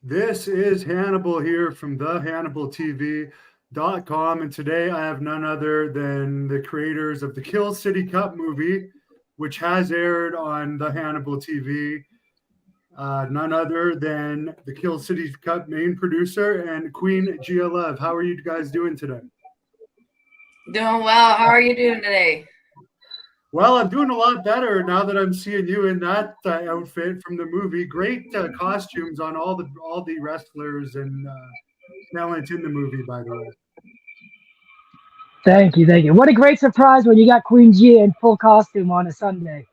This is Hannibal here from the HannibalTV.com, and today I have none other than the creators of the Kill City Cup movie, which has aired on the Hannibal TV. None other than the Kill City Cup main producer and Queen Gia Love. How are you guys doing today? Doing well. How are you doing today? Well, I'm doing a lot better now that I'm seeing you in that outfit from the movie. Great costumes on all the wrestlers and talent in the movie, by the way. Thank you, thank you. What a great surprise when you got Queen Gia in full costume on a Sunday.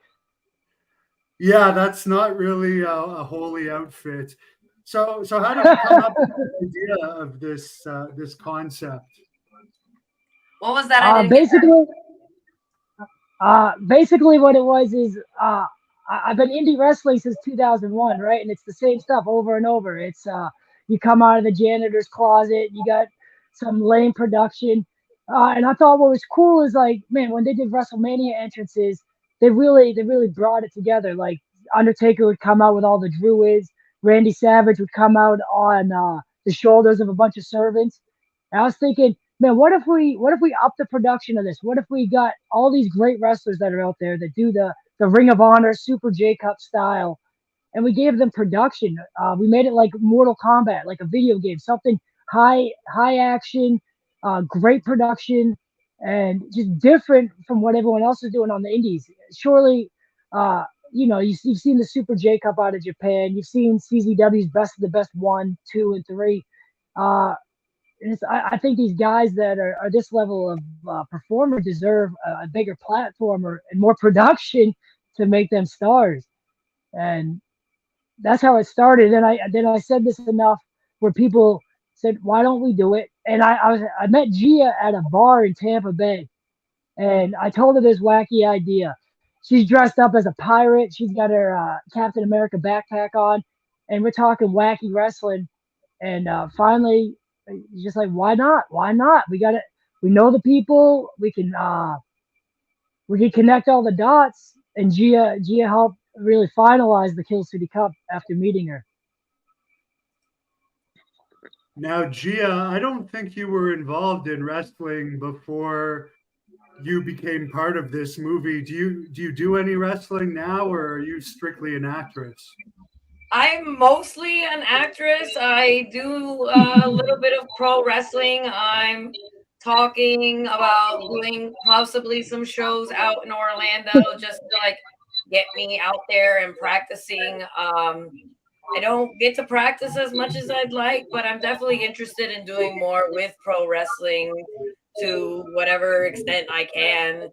Yeah, that's not really a holy outfit. So how did you come up with the idea of this concept? What was that? I Uh, didn't get that. basically, basically what it was is I've been indie wrestling since 2001, right? And it's the same stuff over and over. It's you come out of the janitor's closet, you got some lame production, and I thought what was cool is like, man, when they did WrestleMania entrances, they really brought it together. Like Undertaker would come out with all the Druids, Randy Savage would come out on the shoulders of a bunch of servants. And I was thinking, man, what if we up the production of this? What if we got all these great wrestlers that are out there that do the Ring of Honor Super J Cup style, and we gave them production. We made it like Mortal Kombat, like a video game, something high action, great production, and just different from what everyone else is doing on the indies. Surely, you've seen the Super J Cup out of Japan. You've seen CZW's Best of the Best 1, 2, and 3. Uh, and I think these guys that are this level of performer deserve a bigger platform and more production to make them stars. And that's how it started. And I said this enough where people said, "Why don't we do it?" And I met Gia at a bar in Tampa Bay, and I told her this wacky idea. She's dressed up as a pirate. She's got her Captain America backpack on, and we're talking wacky wrestling. And finally, just like, why not? Why not? We got it. We know the people. We can connect all the dots. And Gia helped really finalize the Kill City Cup after meeting her. Now, Gia, I don't think you were involved in wrestling before you became part of this movie. Do you do any wrestling now, or are you strictly an actress? I'm mostly an actress. I do a little bit of pro wrestling. I'm talking about doing possibly some shows out in Orlando just to like get me out there and practicing. I don't get to practice as much as I'd like, but I'm definitely interested in doing more with pro wrestling to whatever extent I can.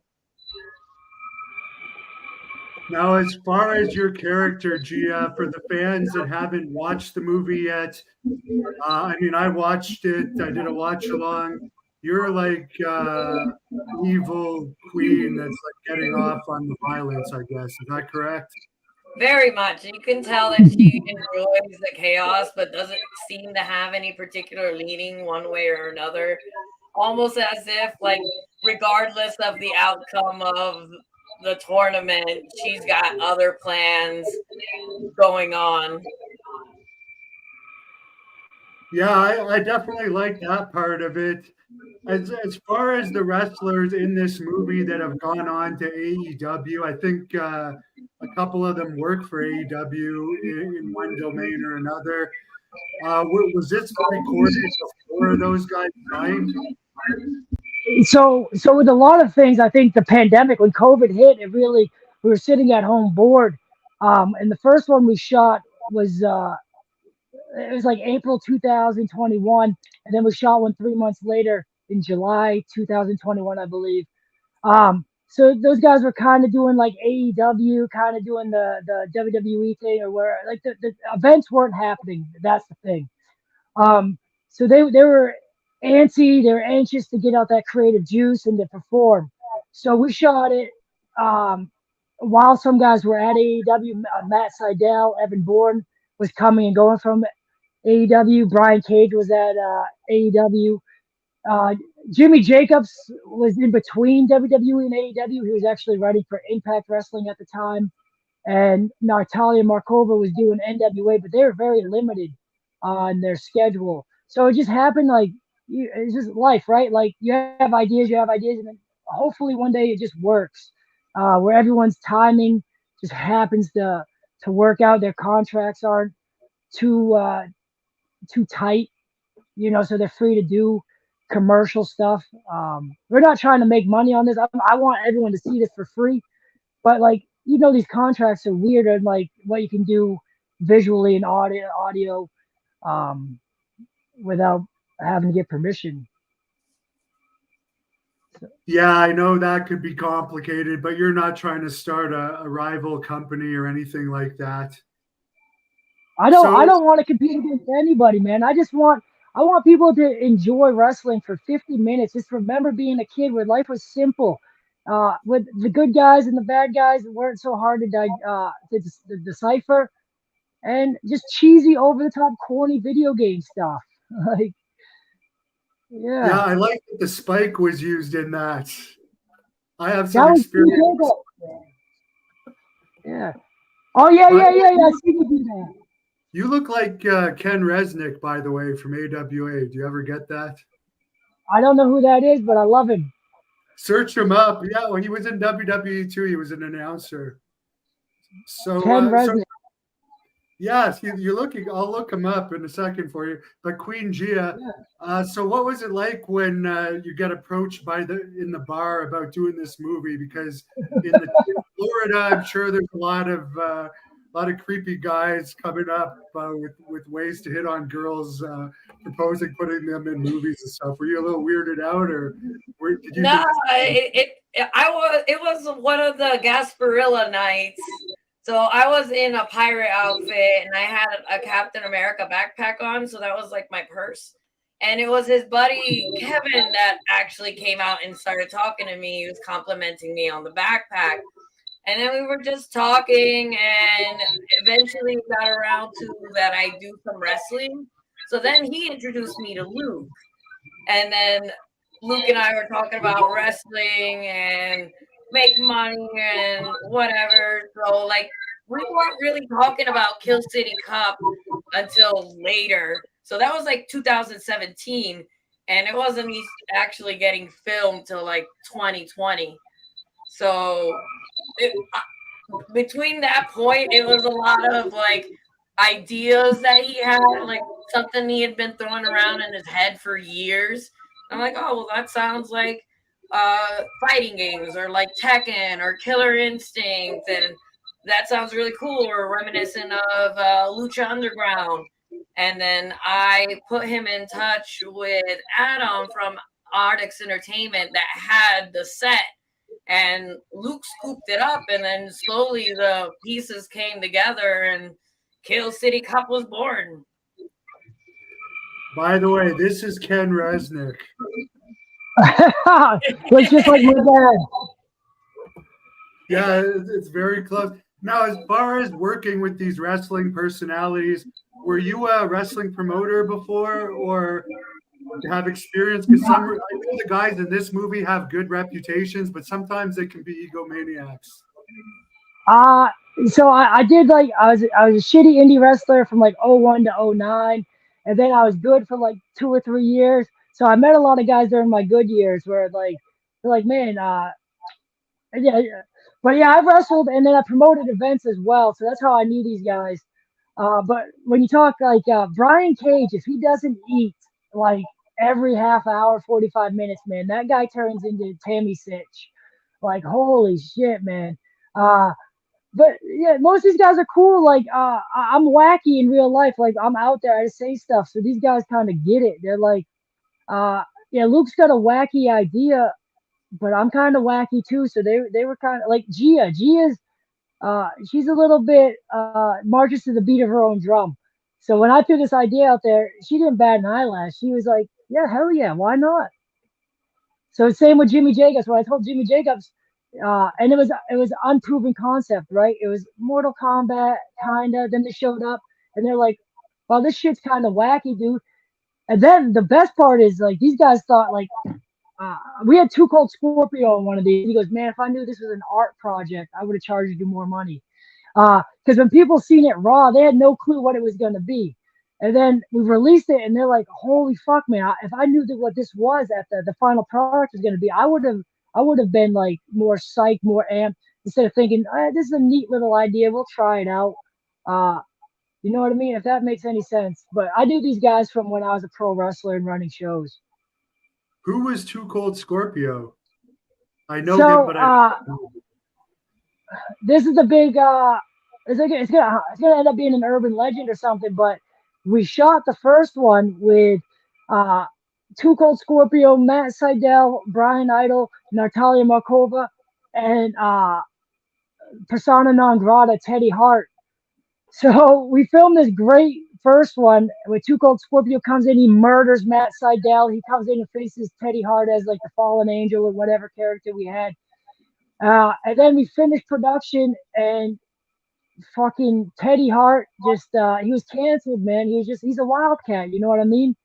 Now, as far as your character, Gia, for the fans that haven't watched the movie yet, I mean, I watched it. I did a watch along. You're like evil queen that's like getting off on the violence, I guess. Is that correct? Very much. You can tell that she enjoys the chaos, but doesn't seem to have any particular leaning one way or another. Almost as if, like, regardless of the outcome of the tournament, she's got other plans going on. Yeah, I definitely like that part of it. As far as the wrestlers in this movie that have gone on to AEW, I think a couple of them work for AEW in one domain or another. Was this recorded before those guys signed? So with a lot of things, I think the pandemic, when COVID hit, it really, we were sitting at home bored. And the first one we shot was it was like April 2021, and then we shot one 3 months later in July 2021, I believe. So those guys were kind of doing like AEW, kind of doing the WWE thing, or where like the events weren't happening. That's the thing. So they were antsy, they were anxious to get out that creative juice and to perform. So we shot it um, while some guys were at AEW. Matt Seidel, Evan Bourne was coming and going from AEW. Brian Cage was at AEW. Uh, Jimmy Jacobs was in between WWE and AEW. He was actually writing for Impact Wrestling at the time. And Natalia Markova was doing NWA, but they were very limited on their schedule. So it just happened like it's just life, right? Like you have ideas, and then hopefully one day it just works, where everyone's timing just happens to work out. Their contracts aren't too too tight, so they're free to do commercial stuff. We're not trying to make money on this. I want everyone to see this for free, but like these contracts are weird and like what you can do visually and audio um, without having to get permission. Yeah, I know that could be complicated, but you're not trying to start a rival company or anything like that. I So don't want to compete against anybody, man. I want people to enjoy wrestling for 50 minutes. Just remember being a kid where life was simple. With the good guys and the bad guys weren't so hard to decipher, and just cheesy, over the top, corny video game stuff. Like, yeah, yeah, I like that the spike was used in that. I have that some was pretty experience. good. Yeah. Oh yeah, But yeah, yeah, yeah. I see you do that. you look like Ken Resnick, by the way, from AWA. Do you ever get that? I don't know who that is, but I love him. Search him up. Yeah, well, he was in WWE too. He was an announcer. So, Ken so Resnick. yes, you're looking. I'll look him up in a second for you. But Queen Gia, Yeah. so what was it like when you get approached by in the bar about doing this movie? Because in Florida, I'm sure there's a lot of creepy guys coming up with ways to hit on girls, proposing putting them in movies and stuff. Were you a little weirded out, or did you No, think? it was one of the Gasparilla nights. So I was in a pirate outfit and I had a Captain America backpack on, so that was like my purse. And it was his buddy Kevin that actually came out and started talking to me. He was complimenting me on the backpack. And then we were just talking, and eventually we got around to that I do some wrestling. So then he introduced me to Luke. And then Luke and I were talking about wrestling and make money and whatever. So like we weren't really talking about Kill City Cup until later. So that was like 2017, and it wasn't actually getting filmed till like 2020. So between that point, it was a lot of like ideas that he had, like something he had been throwing around in his head for years. I'm like, oh, well, that sounds like fighting games or like Tekken or Killer Instinct. And that sounds really cool or reminiscent of Lucha Underground. And then I put him in touch with Adam from Artix Entertainment that had the set, and Luke scooped it up, and then slowly the pieces came together, and Kill City Cup was born. By the way, this is Ken Resnick. Looks just like my dad. Yeah, it's very close. Now, as far as working with these wrestling personalities, were you a wrestling promoter before, or have experience? Because I know the guys in this movie have good reputations, but sometimes they can be egomaniacs. Uh so I did like I was a shitty indie wrestler from like '01 to '09, and then I was good for like 2 or 3 years. So I met a lot of guys during my good years where like they're like, man, yeah, yeah. But yeah, I've wrestled and then I promoted events as well. So that's how I knew these guys. But when you talk like Brian Cage, if he doesn't eat like every half hour, 45 minutes, man, that guy turns into Tammy Sitch. Like, holy shit, man. But yeah, most of these guys are cool. Like, I'm wacky in real life. Like, I'm out there, I just say stuff. So these guys kind of get it. They're like, yeah, Luke's got a wacky idea, but I'm kind of wacky too. So they were kind of like Gia. She's a little bit marches to the beat of her own drum. So when I threw this idea out there, she didn't bat an eyelash. She was like, "Yeah, hell yeah, why not?" So same with Jimmy Jacobs. When I told Jimmy Jacobs, and it was an unproven concept, right? It was Mortal Kombat kinda. Then they showed up and they're like, "Well, this shit's kind of wacky, dude." And then the best part is like these guys thought like we had Two Cold Scorpio on one of these. He goes, man, if I knew this was an art project, I would have charged you more money. Because when people seen it raw, they had no clue what it was going to be. And then we released it, and they're like, "Holy fuck, man! If I knew that what this was at the final product was going to be, I would have been like more psyched, more amped instead of thinking, this is a neat little idea. We'll try it out." Uh, you know what I mean? If that makes any sense. But I knew these guys from when I was a pro wrestler and running shows. Who was Too Cold Scorpio? I know him, So but I. this is a big. It's gonna end up being an urban legend or something. But we shot the first one with uh, Too Cold Scorpio, Matt Seidel, Brian Idol, Natalia Markova, and persona non grata Teddy Hart. So we filmed this great first one where Too Cold Scorpio comes in, he murders Matt Seidel. He comes in and faces Teddy Hart as like the fallen angel or whatever character we had. And then we finished production, and fucking Teddy Hart just he was canceled, man. He's a wildcat, you know what I mean?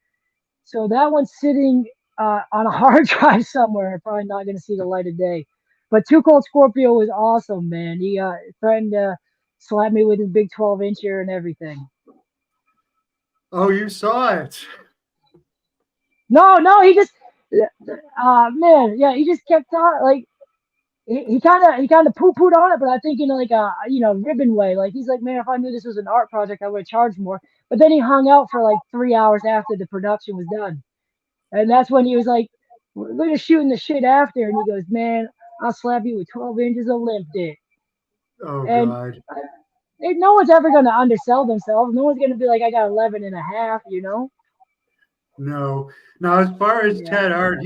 So that one's sitting on a hard drive somewhere, probably not gonna see the light of day. But Too Cold Scorpio was awesome, man. He threatened to slap me with his big 12-incher and everything. Oh, you saw it. No, he just man, yeah, he just kept on like he kind of poo-pooed on it, but I think in like a ribbon way. Like he's like, man, if I knew this was an art project, I would have charged more. But then he hung out for like 3 hours after the production was done, and that's when he was like, we're just shooting the shit after, and he goes, man, I'll slap you with 12 inches of limp dick. Oh And God. no one's ever gonna undersell themselves. No one's gonna be like, I got 11 and a half, you know. No. Now, as far as Yeah. Ted Hart,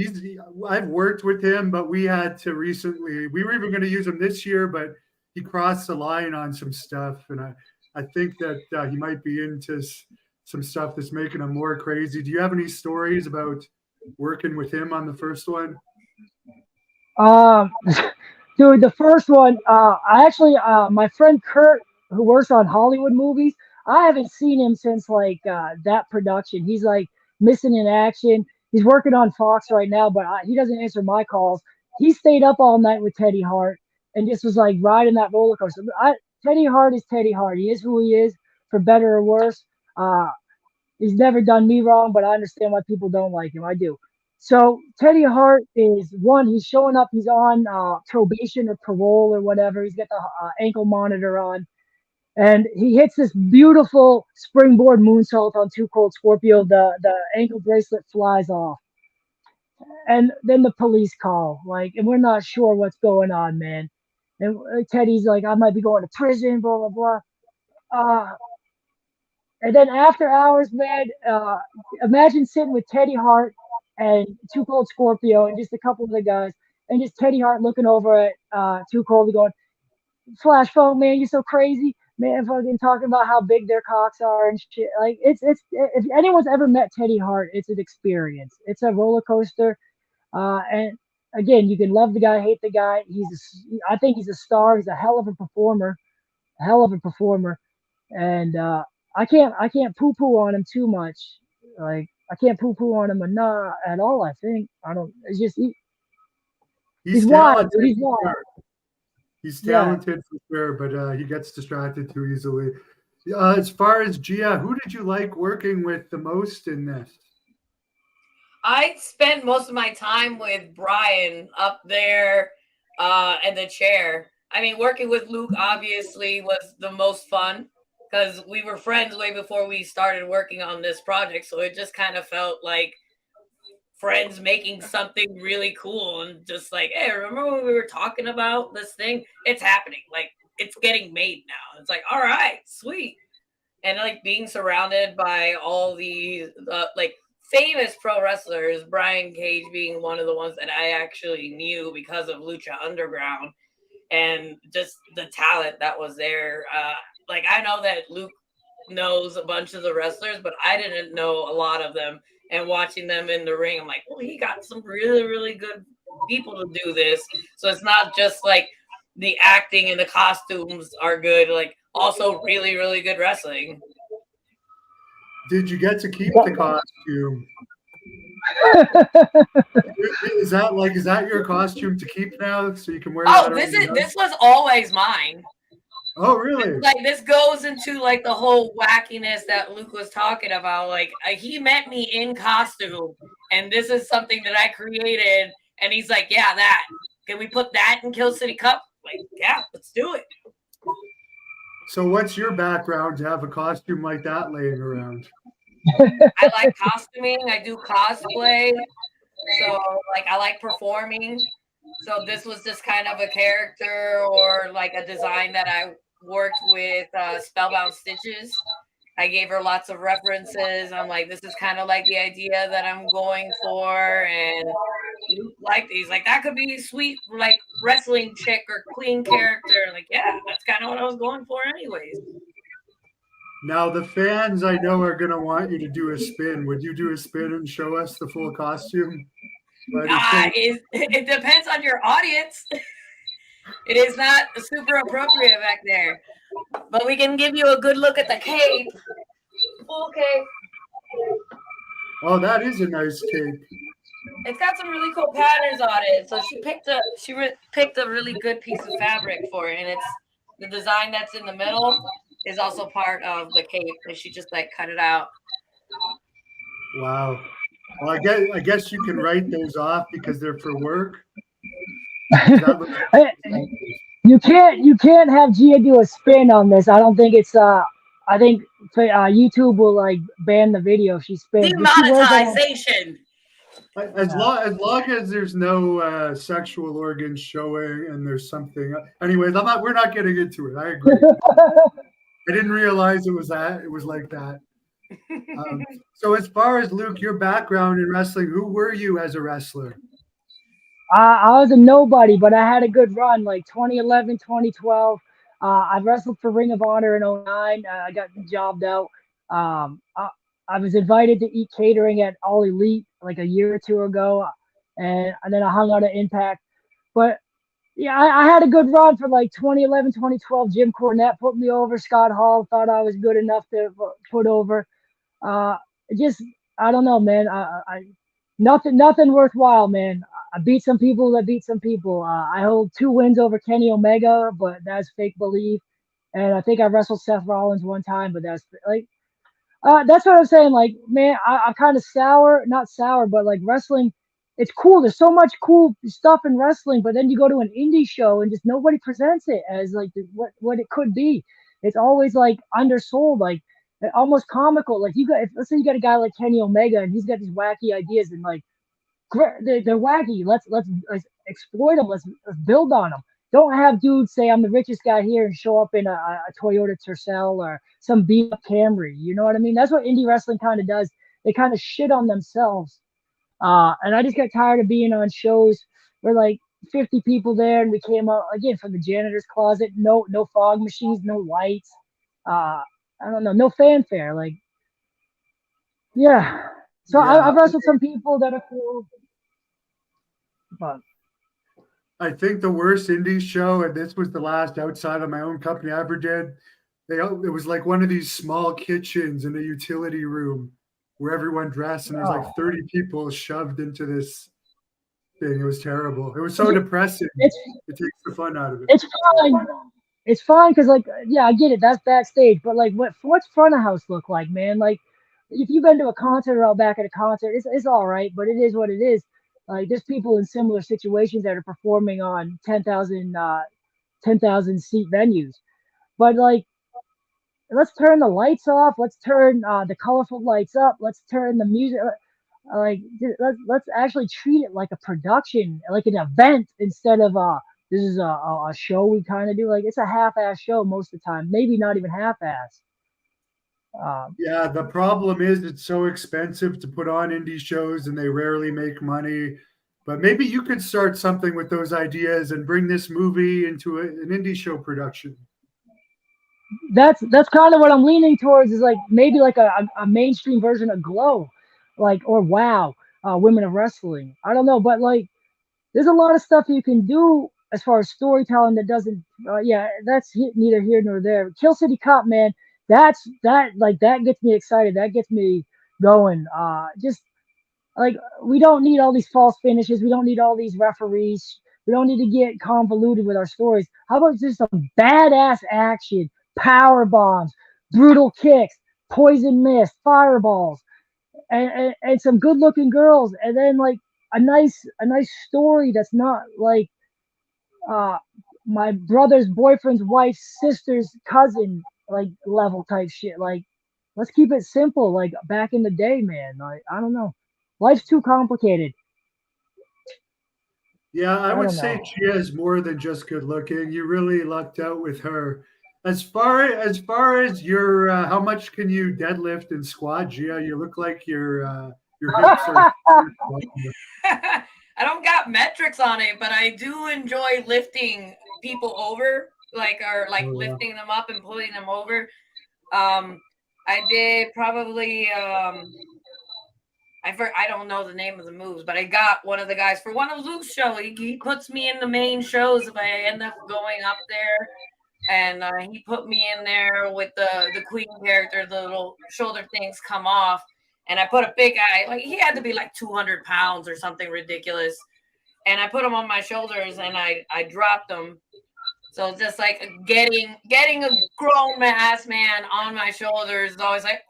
I've worked with him, but we had to recently. We were even going to use him this year, but he crossed the line on some stuff, and I think that he might be into some stuff that's making him more crazy. Do you have any stories about working with him on the first one? Dude, the first one, I actually, my friend Kurt, who works on Hollywood movies, I haven't seen him since like that production. He's like missing in action. He's working on Fox right now, but he doesn't answer my calls. He stayed up all night with Teddy Hart and just was like riding that roller coaster. Teddy Hart is Teddy Hart. He is who he is, for better or worse. Uh, he's never done me wrong, but I understand why people don't like him. I do. So Teddy Hart is one. He's showing up. He's on probation or parole or whatever. He's got the ankle monitor on, and he hits this beautiful springboard moonsault on Too Cold Scorpio. The ankle bracelet flies off, and then the police call. Like, and we're not sure what's going on, man. And Teddy's like, I might be going to prison. Blah blah blah. Uh, And then after hours, man, imagine sitting with Teddy Hart and Too Cold Scorpio and just a couple of the guys, and just Teddy Hart looking over at Too Cold going, Flash Phone, man, you're so crazy, man, fucking talking about how big their cocks are and shit. Like it's if anyone's ever met Teddy Hart, it's an experience. It's a roller coaster, and again, you can love the guy, hate the guy. I think he's a star. He's a hell of a performer, and I can't poo poo on him too much. Like I can't poo poo on him enough at all. I think I don't. It's just he's wild. talented. He's wild. He's Yeah. talented for sure, but he gets distracted too easily. As far as Gia, who did you like working with the most in this? I spent most of my time with Brian up there in the chair. I mean, working with Luke obviously was the most fun because we were friends way before we started working on this project. So it just kind of felt like friends making something really cool and just like, hey, remember when we were talking about this thing? It's happening. Like, it's getting made now. It's like, all right, sweet. And like being surrounded by all these like famous pro wrestlers, Brian Cage being one of the ones that I actually knew because of Lucha Underground and just the talent that was there. Like I know that Luke knows a bunch of the wrestlers, but I didn't know a lot of them. And watching them in the ring, I'm like, well, he got some really, really good people to do this. So it's not just like the acting and the costumes are good, like also really, really good wrestling. Did you get to keep the costume? Is that your costume to keep now, so you can wear that? Oh, this was always mine. Oh, really? Like this goes into like the whole wackiness that Luke was talking about. Like he met me in costume, and this is something that I created. And he's like, "Yeah, that. Can we put that in Kill City Cup?" Like, yeah, let's do it. So, what's your background to have a costume like that laying around? I like costuming. I do cosplay. So, like, I like performing. So, this was just kind of a character or like a design that I worked with Spellbound Stitches. I gave her lots of references. I'm like, this is kind of like the idea that I'm going for. And Luke liked it. He's like, that could be a sweet, like, wrestling chick or queen character. Like, yeah, that's kind of what I was going for, anyways. Now, the fans I know are going to want you to do a spin. Would you do a spin and show us the full costume? It depends on your audience. It is not super appropriate back there, but we can give you a good look at the cape. Full cape. Oh, that is a nice cape. It's got some really cool patterns on it. So she picked a really good piece of fabric for it, and it's the design that's in the middle is also part of the cape, and she just like cut it out. Wow. Well, I guess you can write those off because they're for work. You can't have Gia do a spin on this. I don't think it's I think YouTube will like ban the video if she spins. Demonetization. As long as there's no sexual organs showing and there's something. Anyways, we're not getting into it. I agree. I didn't realize it was like that. So as far as Luke, your background in wrestling, who were you as a wrestler? I was a nobody, but I had a good run, like 2011, 2012. I wrestled for Ring of Honor in 09. I got jobbed out. I was invited to eat catering at All Elite like a year or two ago, and then I hung out at Impact. But yeah, I had a good run for like 2011, 2012. Jim Cornette put me over. Scott Hall thought I was good enough to put over. Just I don't know, man. I nothing worthwhile, man. I beat some people that beat some people. I hold 2 wins over Kenny Omega, but that's fake belief. And I think I wrestled Seth Rollins one time, but that's like that's what I'm saying. Like, man, I'm kind of sour, not sour, but like wrestling, it's cool. There's so much cool stuff in wrestling, but then you go to an indie show and just nobody presents it as like what it could be. It's always like undersold, like almost comical. Like let's say you got a guy like Kenny Omega and he's got these wacky ideas and like they're wacky. Let's exploit them. Let's build on them. Don't have dudes say I'm the richest guy here and show up in a Toyota Tercel or some beat up Camry. You know what I mean? That's what indie wrestling kind of does. They kind of shit on themselves. And I just got tired of being on shows where like 50 people there and we came out again from the janitor's closet. No fog machines, no lights. I don't know, no fanfare. Like, yeah. So Yeah. I've wrestled some people that are cool. But I think the worst indie show, and this was the last outside of my own company I ever did. It was like one of these small kitchens in a utility room where everyone dressed, and there's like 30 people shoved into this thing. It was terrible. It was so depressing. It takes the fun out of it. It's fine. It's fine because, like, yeah, I get it. That's backstage, but like, what's front of house look like, man? Like, if you've been to a concert or out back at a concert, it's all right, but it is what it is. Like, there's people in similar situations that are performing on 10,000 seat venues, but like, let's turn the lights off. Let's turn the colorful lights up. Let's turn the music. Like, let's actually treat it like a production, like an event, instead of this is a show we kind of do. Like, it's a half-ass show most of the time, maybe not even half-ass. Yeah, the problem is it's so expensive to put on indie shows and they rarely make money. But maybe you could start something with those ideas and bring this movie into an indie show production. That's kind of what I'm leaning towards, is like maybe like a mainstream version of Glow, like, or Wow, Women of Wrestling. I don't know, but like there's a lot of stuff you can do as far as storytelling that doesn't that's neither here nor there. Kill City Cop, man, that gets me excited. That gets me going. Just like, we don't need all these false finishes. We don't need all these referees. We don't need to get convoluted with our stories. How about just some badass action, power bombs, brutal kicks, poison mist, fireballs, and some good looking girls, and then like a nice story that's not like uh my brother's boyfriend's wife's sister's cousin like level type shit. Like, let's keep it simple. Like back in the day, man. Like, I don't know. Life's too complicated. Yeah, I I would don't say know. Gia is more than just good looking. You really lucked out with her. As far as your how much can you deadlift and squat, Gia? You look like your hips are. I don't got metrics on it, but I do enjoy lifting people over, like Oh, yeah. lifting them up and pulling them over. Um, I did probably I don't know the name of the moves, but I got one of the guys for one of Luke's show. He puts me in the main shows if I end up going up there, and he put me in there with the queen character. The little shoulder things come off, and I put a big guy. Like he had to be like 200 pounds or something ridiculous, and I put him on my shoulders and I dropped him. So just like getting a grown ass man on my shoulders is always like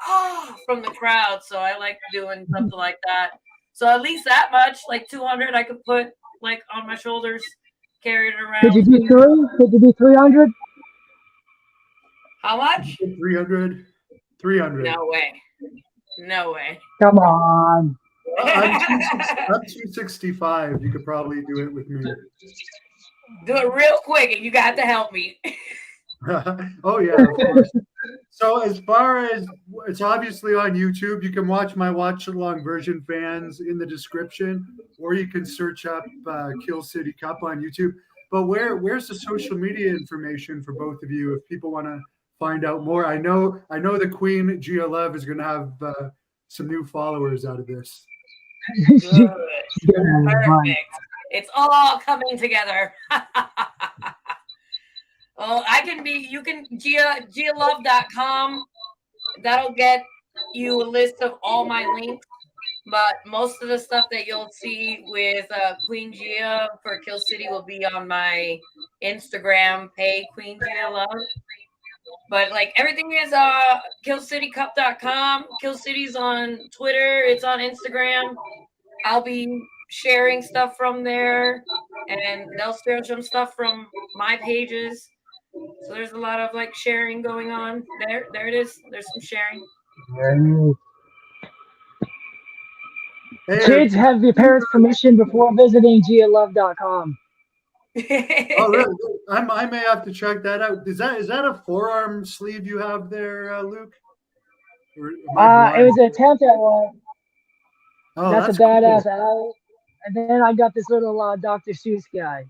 from the crowd. So I like doing something like that. So at least that much, like 200, I could put like on my shoulders, carry it Could you around. do three? Could you do 300? How much? 300. 300. No way. No way. Come on. I'm 265. You could probably do it with me. Do it real quick, and you got to help me. Oh yeah, of course. So as far as it's obviously on YouTube, you can watch my watch along version fans in the description, or you can search up Kill City Cup on YouTube. But where's the social media information for both of you if people want to find out more? I know the Queen Gia Love is going to have some new followers out of this. She- Good. she's gonna have fun. Perfect. It's all coming together. Well, you can gialove.com. That'll get you a list of all my links. But most of the stuff that you'll see with Queen Gia for Kill City will be on my Instagram page, Queen Gia Love. But like everything is killcitycup.com. Kill City's on Twitter, it's on Instagram. I'll be sharing stuff from there, and they'll share some stuff from my pages. So there's a lot of like sharing going on. There it is. There's some sharing. Hey, Kids have your parents' permission before visiting gialove.com. oh, really? I may have to check that out. Is that a forearm sleeve you have there, Luke? Or am I It blind? was an attempt at one. Oh, That's a that's badass cool. alley. And then I got this little Dr. Seuss guy.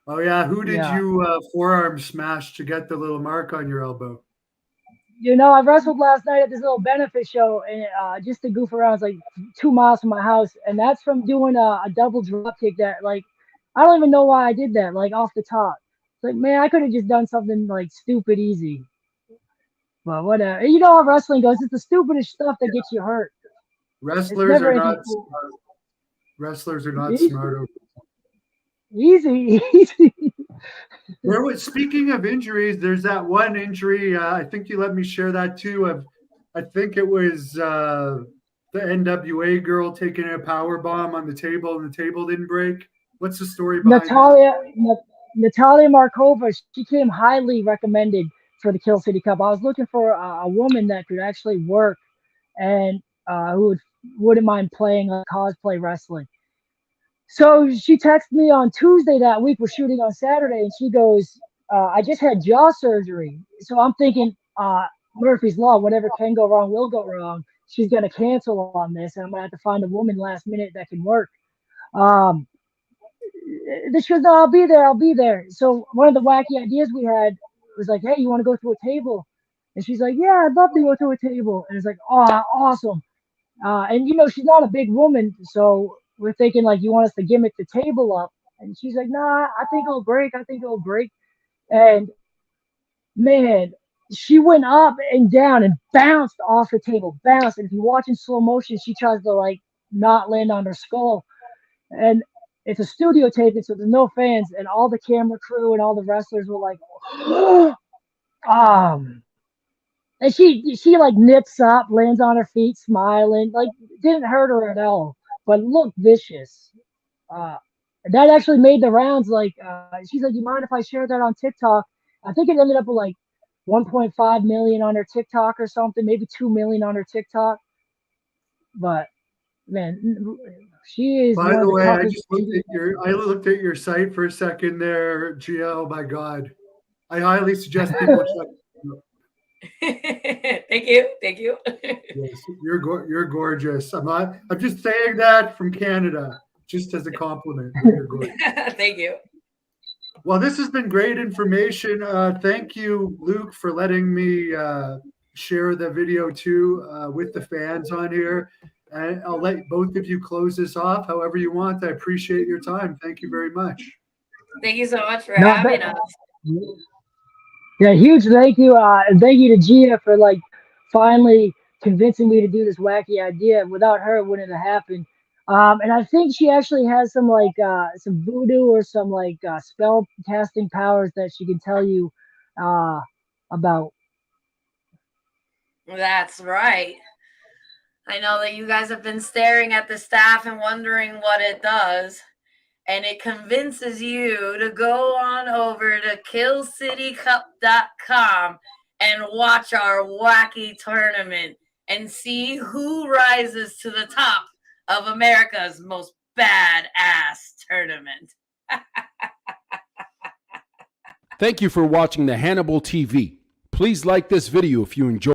Oh yeah, who did Yeah. you forearm smash to get the little mark on your elbow? You know, I wrestled last night at this little benefit show, and just to goof around, it's like 2 miles from my house, and that's from doing a double drop kick that, like, I don't even know why I did that, like, off the top. It's like, man, I could have just done something like stupid easy, but whatever. You know how wrestling goes; it's the stupidest stuff that gets you hurt. It's Wrestlers never are anything not cool. smart. Wrestlers are not Easy, smart. easy, easy. Speaking of injuries, there's that one injury. I think you let me share that too. I think it was the NWA girl taking a power bomb on the table, and the table didn't break. What's the story behind that? Natalia Markova, she came highly recommended for the Kill City Cup. I was looking for a woman that could actually work and who wouldn't mind playing cosplay wrestling. So she texted me on Tuesday that week. We're shooting on Saturday, and she goes, "I just had jaw surgery." So I'm thinking, Murphy's Law, whatever can go wrong will go wrong. She's gonna cancel on this, and I'm gonna have to find a woman last minute that can work. Um, she goes, "No, I'll be there. I'll be there." So one of the wacky ideas we had was like, "Hey, you want to go through a table?" And she's like, "Yeah, I'd love to go through a table." And it's like, "Oh, awesome." And you know, she's not a big woman, so we're thinking like, "You want us to gimmick the table up?" And she's like, "Nah, I think it'll break. I think it'll break." And man, she went up and down and bounced off the table, bounced. And if you watch in slow motion, she tries to like not land on her skull. And it's a studio taping, so there's no fans, and all the camera crew and all the wrestlers were like, um, and she like nips up, lands on her feet, smiling, like didn't hurt her at all, but looked vicious. Uh, that actually made the rounds. Like, she's like, "You mind if I share that on TikTok?" I think it ended up with like 1.5 million on her TikTok or something, maybe 2 million on her TikTok. But man, she is By one of the the way, toughest. I looked at your site for a second there, Gia. Oh my God. I highly suggest people check it out. Thank you. Thank you. Yes, you're gorgeous. I'm just saying that from Canada, just as a compliment, but you're gorgeous. Thank you. Well, this has been great information. Thank you, Luke, for letting me share the video too with the fans on here. And I'll let both of you close this off however you want. I appreciate your time. Thank you very much. Thank you so much for Not having bad. us. Yeah, huge thank you. And thank you to Gia for like finally convincing me to do this wacky idea. Without her, it wouldn't have happened. And I think she actually has some like some voodoo or some like spell casting powers that she can tell you about. That's right. I know that you guys have been staring at the staff and wondering what it does. And it convinces you to go on over to killcitycup.com and watch our wacky tournament and see who rises to the top of America's most badass tournament. Thank you for watching the Hannibal TV. Please like this video if you enjoyed.